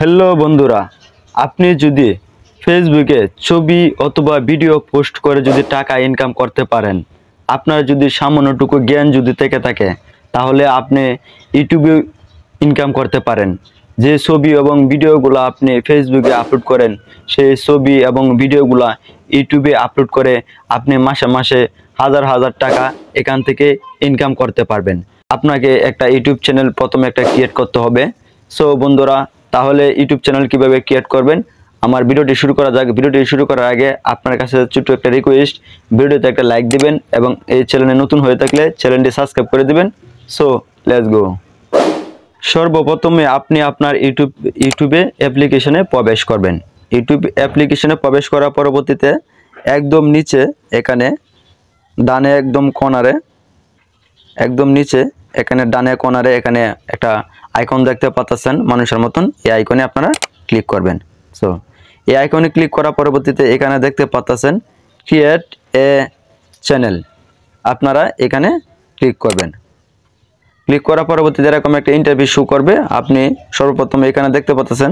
Hello বন্ধুরা, আপনি যদি ফেসবুকে ছবি অথবা ভিডিও পোস্ট করে যদি টাকা ইনকাম করতে পারেন, আপনার যদি সামান্যটুকু জ্ঞান যদি থেকে থাকে, তাহলে আপনি ইউটিউবে ইনকাম করতে পারেন। যে ছবি এবং ভিডিওগুলো আপনি ফেসবুকে আপলোড করেন, সেই ছবি এবং ভিডিওগুলো ইউটিউবে আপলোড করে আপনি মাসে মাসে হাজার হাজার টাকা এখান থেকে ইনকাম করতে পারবেন। আপনাকে একটা ইউটিউব চ্যানেল প্রথমে একটা ক্রিয়েট করতে হবে। সো বন্ধুরা, তাহলে ইউটিউব চ্যানেল কিভাবে ক্রিয়েট করবেন, আমার ভিডিওটি শুরু করা যাক। ভিডিওটি শুরু করার আগে আপনার কাছে ছোট্ট একটা রিকোয়েস্ট, ভিডিওতে একটা লাইক দিবেন এবং এই চ্যানেলে নতুন হয়ে থাকলে চ্যানেলটি সাবস্ক্রাইব করে দিবেন। So let's go. সর্বপ্রথমে আপনি আপনার ইউটিউবে অ্যাপ্লিকেশনে প্রবেশ করবেন। ইউটিউব অ্যাপ্লিকেশনে প্রবেশ করার পরবর্তীতে একদম নিচে এখানে ডানে একদম কর্নারে, একদম নিচে এখানে ডানে কর্নারে এখানে একটা আইকন দেখতে পাচ্ছেন মানুষের মতন, এই আইকনে আপনারা ক্লিক করবেন। সো এই আইকনে ক্লিক করার পরবর্তীতে এখানে দেখতে পাচ্ছেন ক্রিয়েট এ চ্যানেল, আপনারা এখানে ক্লিক করবেন। ক্লিক করার পরবর্তীতে এরকম একটা ইন্টারভিউ শো করবে। আপনি সর্বপ্রথম এখানে দেখতে পাচ্ছেন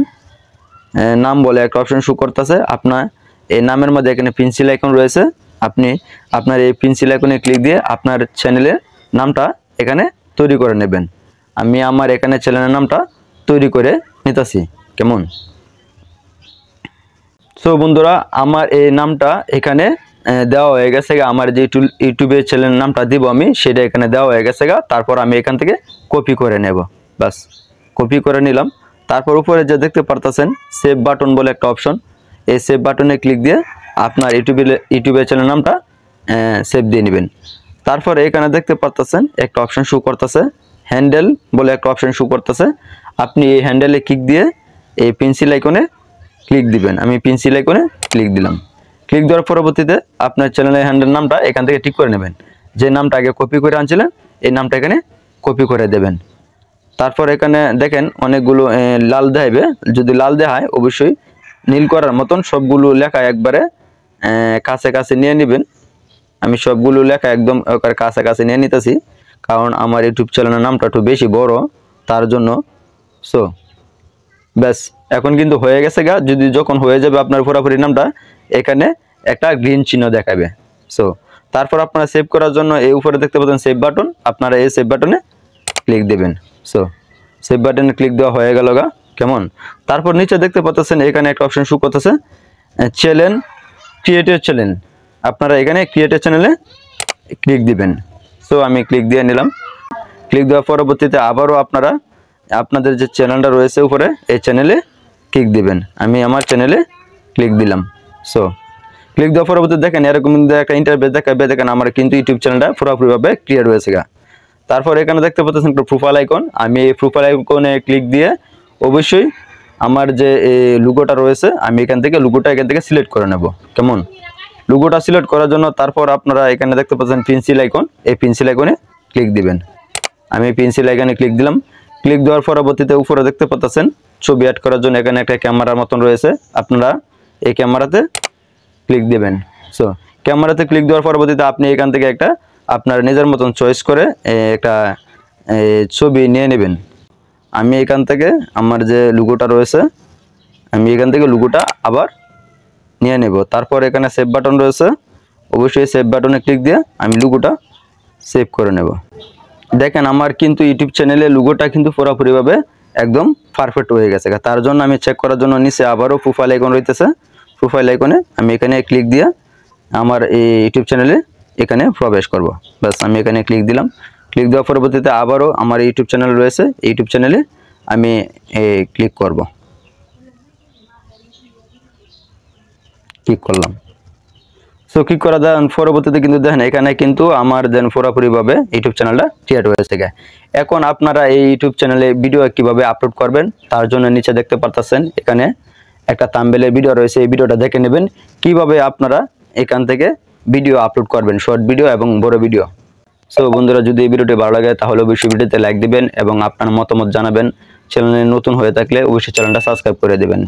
নাম বলে একটা অপশন শো করতেছে। আপনার এই নামের মধ্যে এখানে পেন্সিল আইকন রয়েছে, আপনি আপনার এই পেন্সিল আইকনে ক্লিক দিয়ে আপনার চ্যানেলের নামটা এখানে তৈরি করে নেবেন। আমি আমার এখানে চ্যানেলের নামটা তৈরি করে নিতেছি, কেমন? সো বন্ধুরা, আমার এই নামটা এখানে দেওয়া হয়ে গেছে। আমার যে ইউটিউবে চ্যানেলের নামটা দিব আমি, সেটা এখানে দেওয়া হয়ে গেছে। তারপর আমি এখান থেকে কপি করে নেব, বাস কপি করে নিলাম। তারপর উপরে যে দেখতে পারতেছেন সেভ বাটন বলে একটা অপশন, এই সেভ বাটনে ক্লিক দিয়ে আপনার ইউটিউবের চ্যানেলের নামটা সেভ দিয়ে নেবেন। তারপরে এখানে দেখতে পারতেছেন একটা অপশন শো করতেছে হ্যান্ডেল বলে একটা অপশন শো করতেছে। আপনি এই হ্যান্ডেলে ক্লিক দিয়ে এই পেন্সিল আইকনে ক্লিক দিবেন। আমি পেন্সিল আইকনে ক্লিক দিলাম। ক্লিক দেওয়ার পরবর্তীতে আপনার চ্যানেলের হ্যান্ডেল নামটা এখান থেকে ঠিক করে নেবেন। যে নামটা আগে কপি করে আনছিলেন, এই নামটা এখানে কপি করে দেবেন। তারপর এখানে দেখেন অনেকগুলো লাল দেখাবে, যদি লাল দেখায় অবশ্যই নীল করার মতন সবগুলো লেখা একবারে কাছে কাছে নিয়ে নেবেন। আমি সবগুলো লেখা একদম কাছে কাছে নিয়ে নিতেছি, কারণ আমার ইউটিউব চ্যানেলের নামটা একটু বেশি বড়, তার জন্য। সো ব্যাস, এখন কিন্তু হয়ে গেছে যদি যখন হয়ে যাবে আপনার পুরোপুরি নামটা, এখানে একটা গ্রিন চিহ্ন দেখাবে। সো তারপর আপনারা সেভ করার জন্য এই উপরে দেখতে পাচ্ছেন সেভ বাটন, আপনারা এই সেভ বাটনে ক্লিক দেবেন। সো সেভ বাটনে ক্লিক দেওয়া হয়ে গেল কেমন? তারপর নিচে দেখতে পাচ্ছেন এখানে একটা অপশন শো করতেছে চ্যানেল ক্রিয়েটেড চ্যানেল, আপনারা এখানে ক্রিয়েটেড চ্যানেলে ক্লিক দিবেন। সো আমি ক্লিক দিয়ে নিলাম। ক্লিক দেওয়ার পরবর্তীতে আবারও আপনারা আপনাদের যে চ্যানেলটা রয়েছে উপরে, এই চ্যানেলে ক্লিক দিবেন। আমি আমার চ্যানেলে ক্লিক দিলাম। সো ক্লিক দেওয়ার পরবর্তীতে দেখেন এরকম একটা ইন্টারভিউ দেখাবে। দেখেন আমার কিন্তু ইউটিউব চ্যানেলটা পুরোপুরিভাবে ক্লিয়ার হয়েছে তারপর এখানে দেখতে পাচ্ছেন একটা প্রোফাইল আইকন, আমি এই প্রোফাইল আইকনে ক্লিক দিয়ে অবশ্যই আমার যে লোগোটা রয়েছে আমি এখান থেকে সিলেক্ট করে নেব, কেমন? লোগোটা সিলেক্ট করার জন্য তারপর আপনারা এখানে দেখতে পাচ্ছেন পেন্সিল আইকন, এই পেন্সিল আইকনে ক্লিক দিবেন। আমি পেন্সিল আইকনে ক্লিক দিলাম। ক্লিক দেওয়ার পরবর্তীতে উপরে দেখতে পাচ্ছেন ছবি অ্যাড করার জন্য এখানে একটা ক্যামেরার মতন রয়েছে, আপনারা এই ক্যামেরাতে ক্লিক দেবেন। সো ক্যামেরাতে ক্লিক দেওয়ার পরবর্তীতে আপনি এখান থেকে একটা আপনার নিজের মতন চয়েস করে একটা ছবি নিয়ে নেবেন। আমি এখান থেকে আমার যে লোগোটা রয়েছে, আমি এখান থেকে লোগোটা আবার নিয়ে নেব। তারপর এখানে সেভ বাটন রয়েছে, অবশ্যই সেভ বাটনে ক্লিক দিয়ে আমি লোগোটা সেভ করে নেব। দেখেন আমার কিন্তু ইউটিউব চ্যানেলে লোগোটা কিন্তু পুরোপুরিভাবে একদম পারফেক্ট হয়ে গেছে। তার জন্য আমি চেক করার জন্য নিচে আবারও প্রোফাইল আইকন রয়েছে, প্রোফাইল আইকনে আমি এখানে ক্লিক দিয়ে আমার এই ইউটিউব চ্যানেলে এখানে প্রবেশ করব। বাস আমি এখানে ক্লিক দিলাম। ক্লিক দেওয়ার পরবর্তীতে আবারও আমার ইউটিউব চ্যানেল রয়েছে, ইউটিউব চ্যানেলে আমি ক্লিক করব। ক্লিক করলাম। সো ক্লিক করা দেন পরবর্তীতে কিন্তু দেখেন এখানে কিন্তু আমার দেন পুরোপুরিভাবে ইউটিউব চ্যানেলটা ক্রিয়েট হয়েছে। এখন আপনারা এই ইউটিউব চ্যানেলে ভিডিও কিভাবে আপলোড করবেন, তার জন্য নিচে দেখতে পারতেছেন এখানে একটা থাম্বনেলের ভিডিও রয়েছে, এই ভিডিওটা দেখে নেবেন কিভাবে আপনারা এখান থেকে ভিডিও আপলোড করবেন, শর্ট ভিডিও এবং বড় ভিডিও। সো বন্ধুরা, যদি এই ভিডিওটি ভালো লাগে তাহলে অবশ্যই ভিডিওতে লাইক দিবেন এবং আপনার মতামত জানাবেন। চ্যানেলে নতুন হয়ে থাকলে অবশ্যই চ্যানেলটা সাবস্ক্রাইব করে দেবেন।